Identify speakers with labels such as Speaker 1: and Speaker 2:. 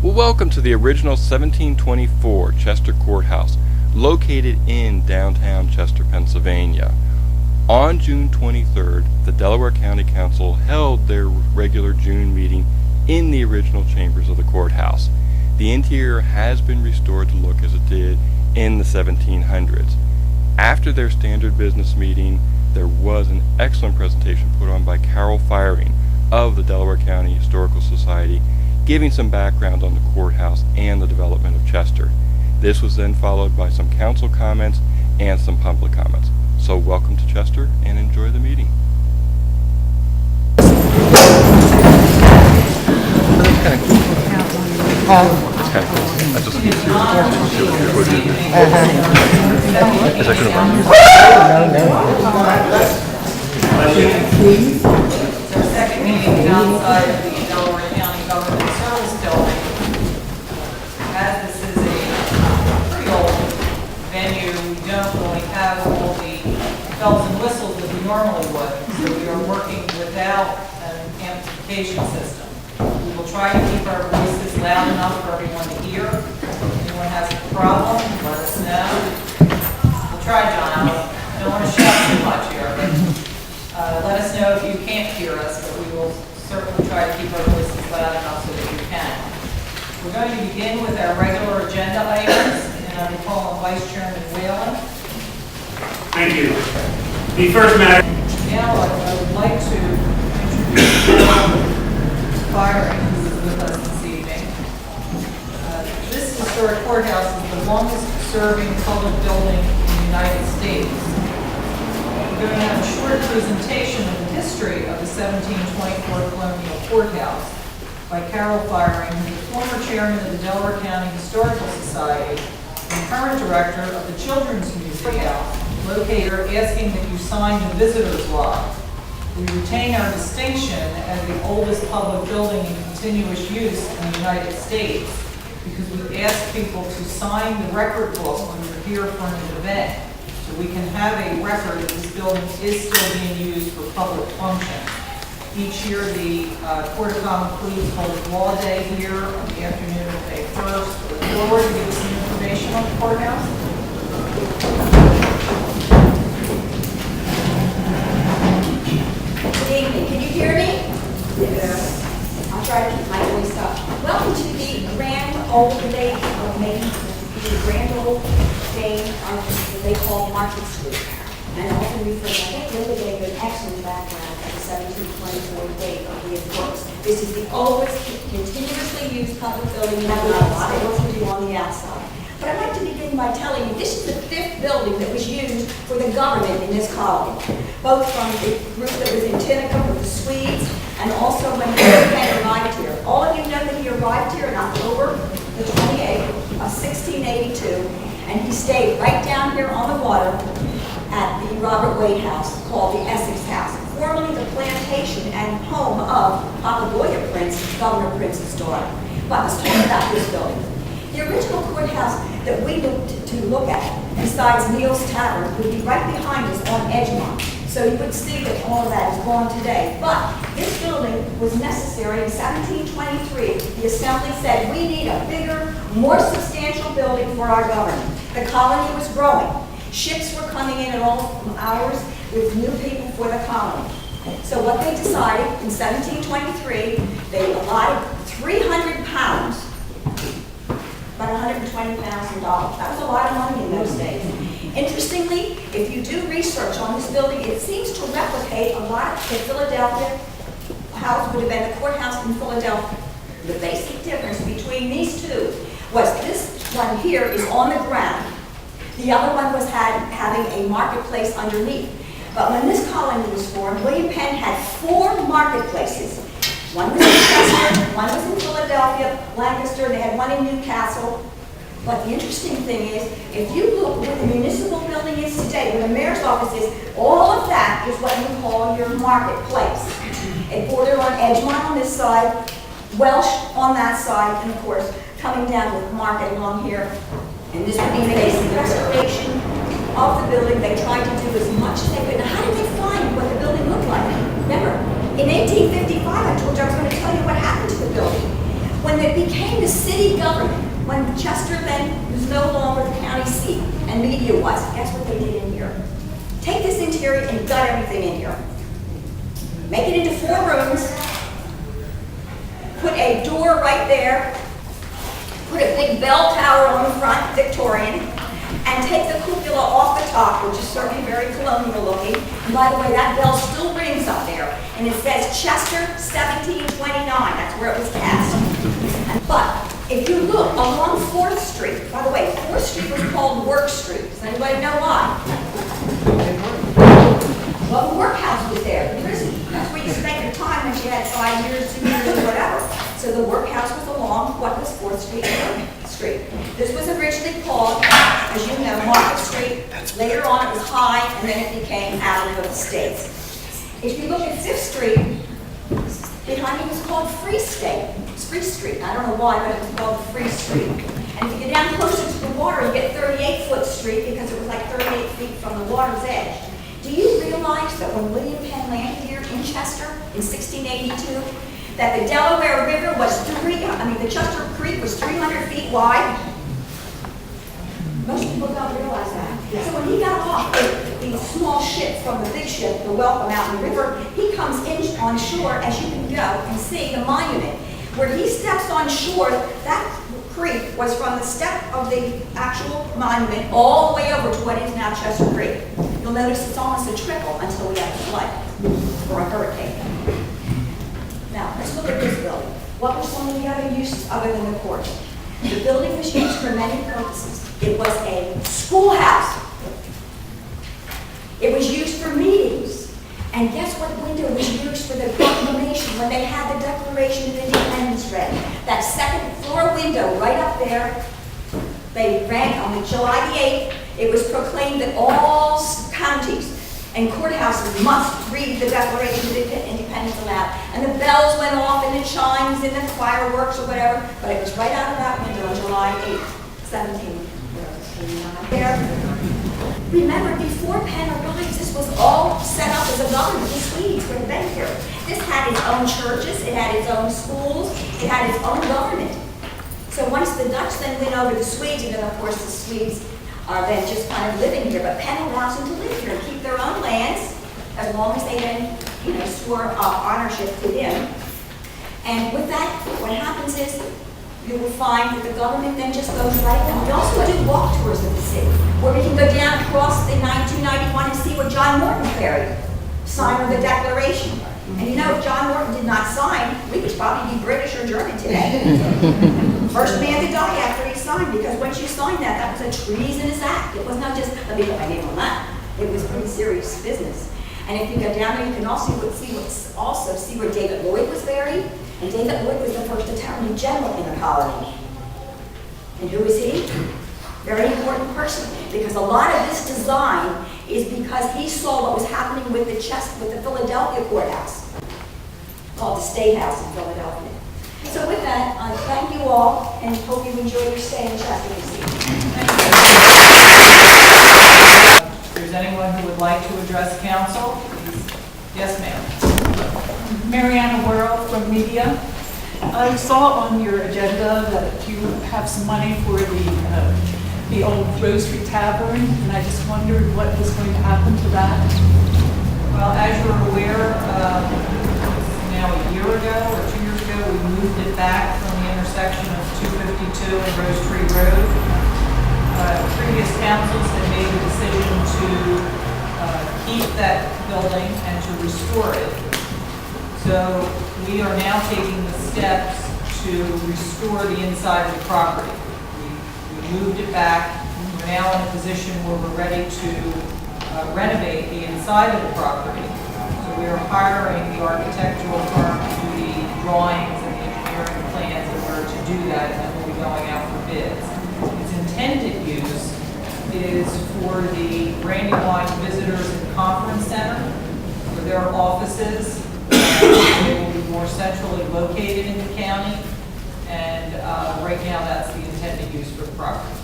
Speaker 1: Well, welcome to the original 1724 Chester Courthouse, located in downtown Chester, Pennsylvania. On June 23rd, the Delaware County Council held their regular June meeting in the original chambers of the courthouse. The interior has been restored to look as it did in the 1700s. After their standard business meeting, there was an excellent presentation put on by Carol Firing of the Delaware County Historical Society, giving some background on the courthouse and the development of Chester. This was then followed by some council comments and some public comments. So welcome to Chester and enjoy the meeting. That's kind of cool. It's kind of cool. I just need to see what you do. Is that going to run?
Speaker 2: It's our second meeting outside of the Delaware County Government Service Building. As this is a pretty old venue, we don't really have all the bells and whistles that we normally would. So we are working without an amplification system. We will try to keep our voices loud enough for everyone to hear. If anyone has a problem, let us know. We'll try, John. I don't want to shout too much here, but let us know if you can't hear us, but we will certainly try to keep our voices loud enough so that you can. We're going to begin with our regular agenda items, and I'll be calling Vice Chairman Whalen.
Speaker 3: Thank you. The first matter.
Speaker 2: Now I would like to introduce Firing, who is with us this evening. This historic courthouse is the longest serving public building in the United States. We're going to have a short presentation of the history of the 1724 Colonial Courthouse by Carol Firing, who is the former chairman of the Delaware County Historical Society and current director of the Children's Museum, located asking that you sign the visitor's log. We retain our distinction as the oldest public building in continuous use in the United States because we ask people to sign the record book when you're here for an event, so we can have a record that this building is still being used for public function. Each year, the Court of Common Pleas holds Law Day here on the afternoon of May 1st. We look forward to give some information on the courthouse.
Speaker 4: Good evening. Can you hear me? Yes. I'll try to keep my voice up. Welcome to the grand old day of May, the grand old day of what they call Market Street. And often referred to, I think Linda gave an excellent background of the 1724 date of the works. This is the oldest continuously used public building in the United States. What we do on the outside. But I'd like to begin by telling you this is the fifth building that was used for the government in this colony, both from the group that was in Tinnicum with the Swedes and also when Penn arrived here. All of you know that he arrived here in October the 28th of 1682, and he stayed right down here on the water at the Robert Wade House, called the Essex House, formerly the plantation and home of Papagoya Prince, Governor Prince's daughter. But let's talk about this building. The original courthouse that we looked to look at, besides Neil's Tavern, would be right behind us on Edgemont. So you would see that all of that is gone today. But this building was necessary in 1723. The Assembly said, we need a bigger, more substantial building for our government. The colony was growing. Ships were coming in at all hours with new people for the colony. So what they decided in 1723, they allotted 300 pounds, about $120,000. That was a lot of money in those days. Interestingly, if you do research on this building, it seems to replicate a lot of the Philadelphia house would have been the courthouse in Philadelphia. The basic difference between these two was this one here is on the ground. The other one was having a marketplace underneath. But when this colony was formed, William Penn had 4 marketplaces. One was in Chester, one was in Philadelphia, Lancaster, they had one in Newcastle. But the interesting thing is, if you look where the municipal building is today, where the mayor's office is, all of that is what we call your marketplace. It bordered on Edgemont on this side, Welsh on that side, and of course, coming down with Market along here. And this would be the basic restoration of the building. They tried to do as much as they could. Now, how did they find what the building looked like? Remember, in 1855, I told you I was going to tell you what happened to the building. When it became the city government, when Chester then was no longer the county seat and media was, guess what they did in here? Take this interior and gut everything in here. Make it into 4 rooms, put a door right there, put a big bell tower on the front, Victorian, and take the cupola off the top, which is certainly very colonial looking. And by the way, that bell still rings up there, and it says Chester 1729. That's where it was cast. But if you look along 4th Street, by the way, 4th Street was called Work Street. Does anybody know why? Well, the workhouse was there, the prison. That's where you spent your time when you had 5 years, 2 years, or whatever. So the workhouse was along what was 4th Street and 3rd Street. This was originally called, as you know, Market Street. Later on it was High, and then it became Avenue of the States. If you look at 5th Street, behind it was called Free State. It's Free Street. I don't know why, but it was called Free Street. And if you get down closer to the water, you get 38-foot Street because it was like 38 feet from the water's edge. Do you realize that when William Penn landed here in Chester in 1682, that the Delaware River was the Chester Creek was 300 feet wide? Most people don't realize that. So when he got off the small ship from the big ship, the Welcome out in the river, he comes in on shore, as you can go and see the monument. Where he steps on shore, that creek was from the step of the actual monument all the way over to what is now Chester Creek. You'll notice it's almost a trickle until we have a flood or a hurricane. Now, let's look at this building. What were some of the other uses other than the court? The building was used for many purposes. It was a schoolhouse. It was used for meetings. And guess what window was used for the proclamation when they had the Declaration of Independence read? That second floor window right up there, they ran on July the 8th. It was proclaimed that all counties and courthouses must read the Declaration of Independence aloud. And the bells went off and the chimes and the fireworks or whatever, but it was right out of that window on July 8th, 1729. There. Remember, before Penn arrived, this was all set up as a government. The Swedes were been here. This had its own churches, it had its own schools, it had its own government. So once the Dutch then went over the Swedes, and then of course the Swedes are then just kind of living here, but Penn allows them to live here and keep their own lands as long as they then, swore ownership to him. And with that, what happens is you will find that the government then just goes right on. We also do walk tours of the city, where we can go down across the 291 and see where John Morton buried, signer of the Declaration. And if John Morton did not sign, we would probably be British or German today. First man to die after he signed, because once you signed that was a treasonous act. It was not just, let me put my name on that. It was pretty serious business. And if you go down there, you can also see where David Lloyd was buried. And David Lloyd was the first attorney general in the colony. And who is he? Very important person, because a lot of this design is because he saw what was happening with the Philadelphia courthouse, called the State House in Philadelphia. So with that, I thank you all and hope you enjoy your stay in Chester this evening.
Speaker 2: If there's anyone who would like to address council, please. Yes, ma'am.
Speaker 5: Mariana Worrell from Media. I saw on your agenda that you have some money for the old Rosary Tavern, and I just wondered what was going to happen to that.
Speaker 2: Well, as you're aware, now a year ago or 2 years ago, we moved it back from the intersection of 252 and Rose Tree Road. Previous councils had made the decision to keep that building and to restore it. So we are now taking the steps to restore the inside of the property. We moved it back. We're now in a position where we're ready to renovate the inside of the property. So we are hiring the architectural firm to do the drawings and the engineering plans in order to do that, and then we'll be going out for bids. Its intended use is for the Brandywine Visitors and Conference Center, for their offices. They will be more centrally located in the county, and right now that's the intended use for the property.